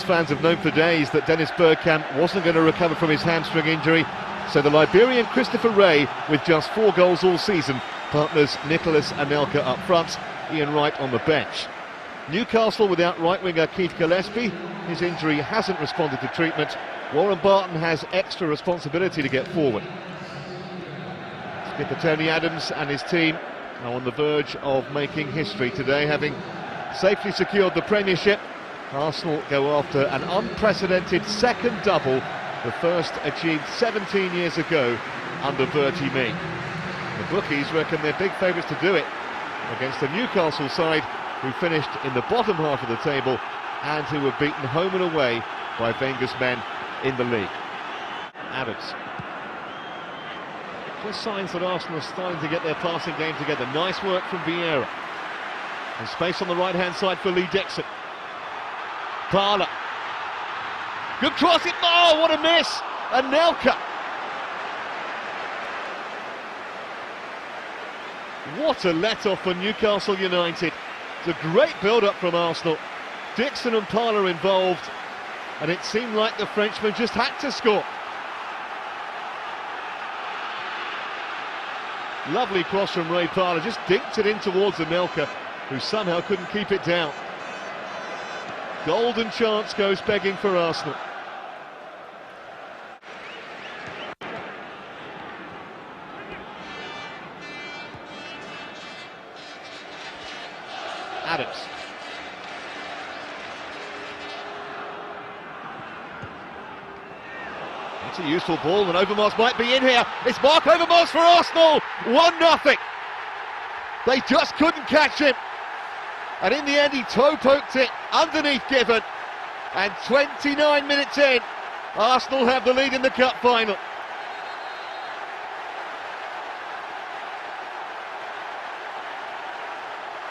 fans have known for days that Dennis Bergkamp wasn't going to recover from his hamstring injury, so the Liberian Christopher Wray, with just 4 goals all season, partners Nicholas Anelka up front, Ian Wright on the bench. Newcastle without right winger Keith Gillespie. His injury hasn't responded to treatment. Warren Barton has extra responsibility to get forward. Skipper Tony Adams and his team are on the verge of making history today, having safely secured the Premiership. Arsenal go after an unprecedented second double, the first achieved 17 years ago under Bertie Mee. The bookies reckon they're big favourites to do it against the Newcastle side, who finished in the bottom half of the table and who were beaten home and away by Wenger's men in the league. Adams. Just signs that Arsenal are starting to get their passing game together. Nice work from Vieira. And space on the right-hand side for Lee Dixon. Parler. Good cross, oh, what a miss! Anelka. What a let-off for Newcastle United. It's a great build-up from Arsenal. Dixon and Parler involved, and it seemed like the Frenchman just had to score. Lovely cross from Ray Parler, just dinked it in towards Anelka, who somehow couldn't keep it down. Golden chance goes begging for Arsenal. Adams. It's a useful ball, and Overmars might be in here. It's Mark Overmars for Arsenal, 1-0. They just couldn't catch him, and in the end he toe-poked it underneath Given, and 29 minutes in, Arsenal have the lead in the cup final.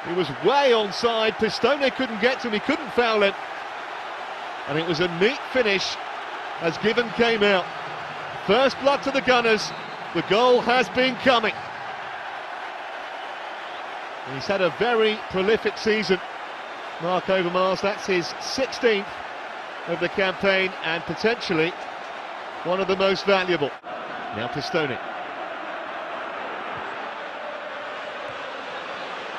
He was way onside, Pistone couldn't get to him, he couldn't foul him. And it was a neat finish as Given came out. First blood to the Gunners, the goal has been coming. He's had a very prolific season, Mark Overmars. That's his 16th of the campaign and potentially one of the most valuable. Now Pistone.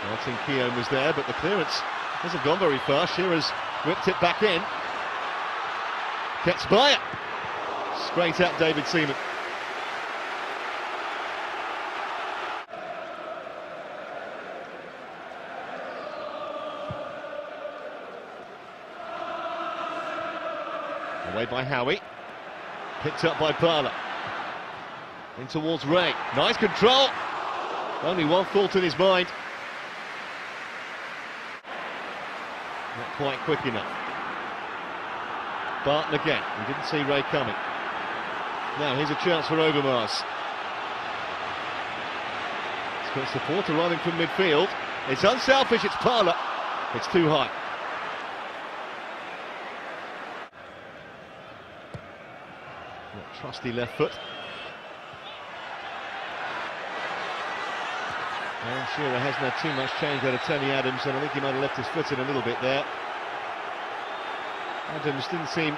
Martin Keown was there, but the clearance hasn't gone very far. Shearer's whipped it back in. Gets by it. Straight at David Seaman. Away by Howie. Picked up by Parler. In towards Ray. Nice control. Only one thought in his mind. Not quite quick enough. Barton again, he didn't see Ray coming. Now here's a chance for Overmars. It's got support arriving from midfield. It's unselfish, it's Parler. It's too high. That trusty left foot. And Shearer hasn't had too much change out of Tony Adams, and I think he might have left his foot in a little bit there. Adams didn't seem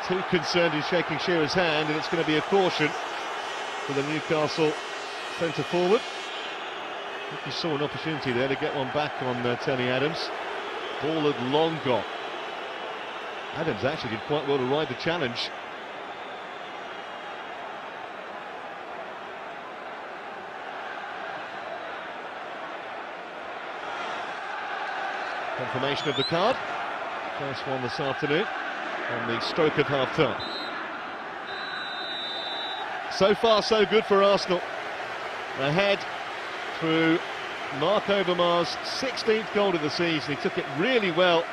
too concerned in shaking Shearer's hand, and it's going to be a caution for the Newcastle centre forward. I think he saw an opportunity there to get one back on Tony Adams. Ball had long gone. Adams actually did quite well to ride the challenge. Confirmation of the card. First one this afternoon on the stroke of half-time. So far so good for Arsenal. Ahead through Mark Overmars' 16th goal of the season. He took it really well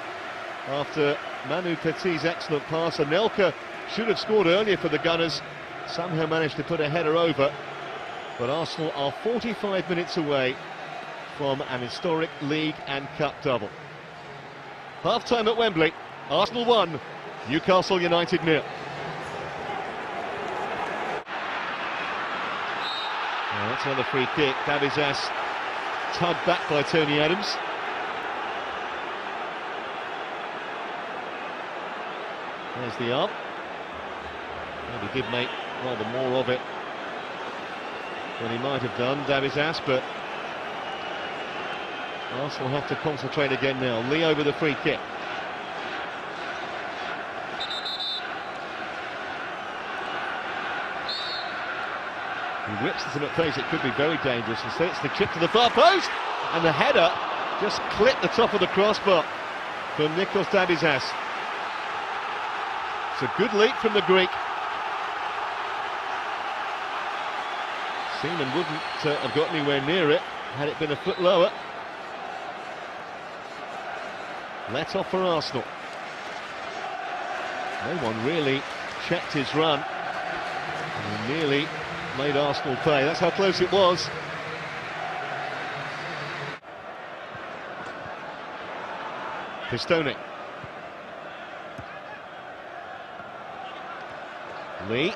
after Manu Petit's excellent pass. Anelka should have scored earlier for the Gunners. Somehow managed to put a header over. But Arsenal are 45 minutes away from an historic league and cup double. Half-time at Wembley, Arsenal 1, Newcastle United 0. That's another free kick. Cabezas tugged back by Tony Adams. There's the arm. And he did make rather more of it than he might have done, Davies, but Arsenal have to concentrate again now. Leo with the free kick. He whips it at pace, it could be very dangerous. Instead it's the chip to the far post, and the header just clipped the top of the crossbar from Nikos Davies. It's a good leap from the Greek. Seaman wouldn't have got anywhere near it had it been a foot lower. Let off for Arsenal. No one really checked his run. He nearly made Arsenal pay. That's how close it was. Pistone. Lee.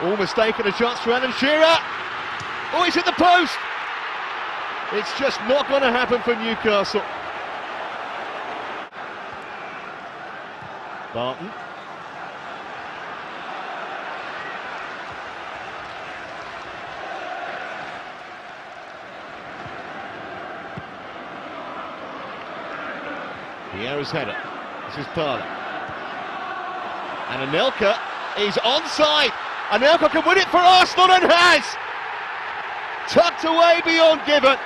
All mistaken, a chance for Alan Shearer. Oh, he's hit the post! It's just not going to happen for Newcastle. Barton. Vieira's header. This is Parler. And Anelka is onside. Anelka can win it for Arsenal and has! Tucked away beyond given.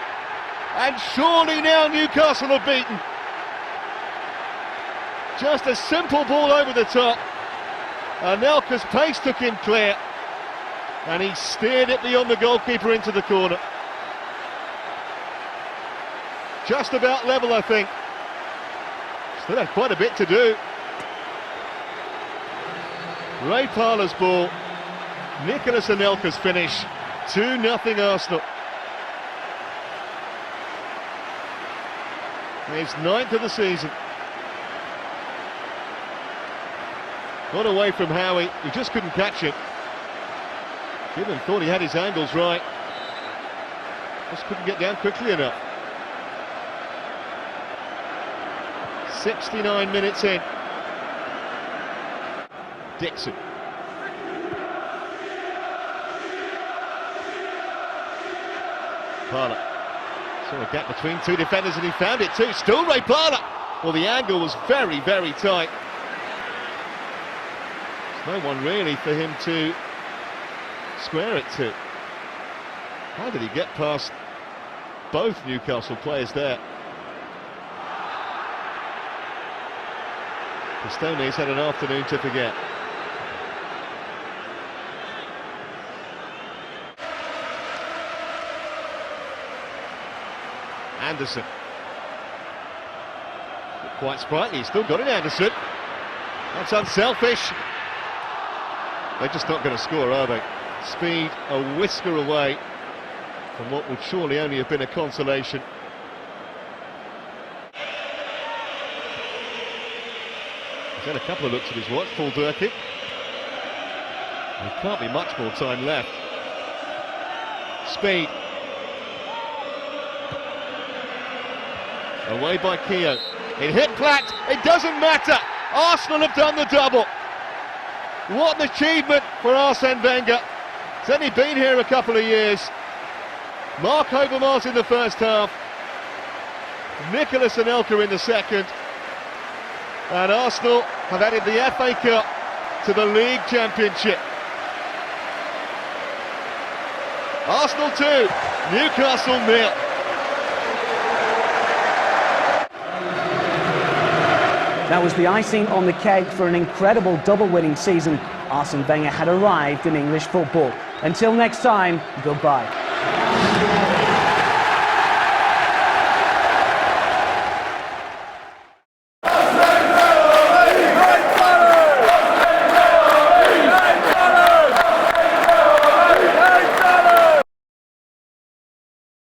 And surely now Newcastle are beaten. Just a simple ball over the top. Anelka's pace took him clear. And he steered it beyond the goalkeeper into the corner. Just about level, I think. Still had quite a bit to do. Ray Parler's ball. Nicolas Anelka's finish. 2-0 Arsenal. His 9th of the season. Got away from Howie, he just couldn't catch it. Gibbon thought he had his angles right. Just couldn't get down quickly enough. 69 minutes in. Dixon. Parler saw a gap between two defenders and he found it too. Still Ray Parler. Well, the angle was very, very tight. There's no one really for him to square it to. How did he get past both Newcastle players there? Pistone's had an afternoon to forget. Anderson. Quite sprightly, he's still got it, Anderson. That's unselfish. They're just not going to score, are they? Speed a whisker away from what would surely only have been a consolation. He's had a couple of looks at his watch, Paul Durkin. There can't be much more time left. Speed. Away by Keogh. It hit Platt, it doesn't matter. Arsenal have done the double. What an achievement for Arsene Wenger. He's only been here a couple of years. Mark Overmars in the first half. Nicolas Anelka in the second. And Arsenal have added the FA Cup to the League Championship. Arsenal 2, Newcastle 0. That was the icing on the cake for an incredible double-winning season. Arsene Wenger had arrived in English football. Until next time, goodbye.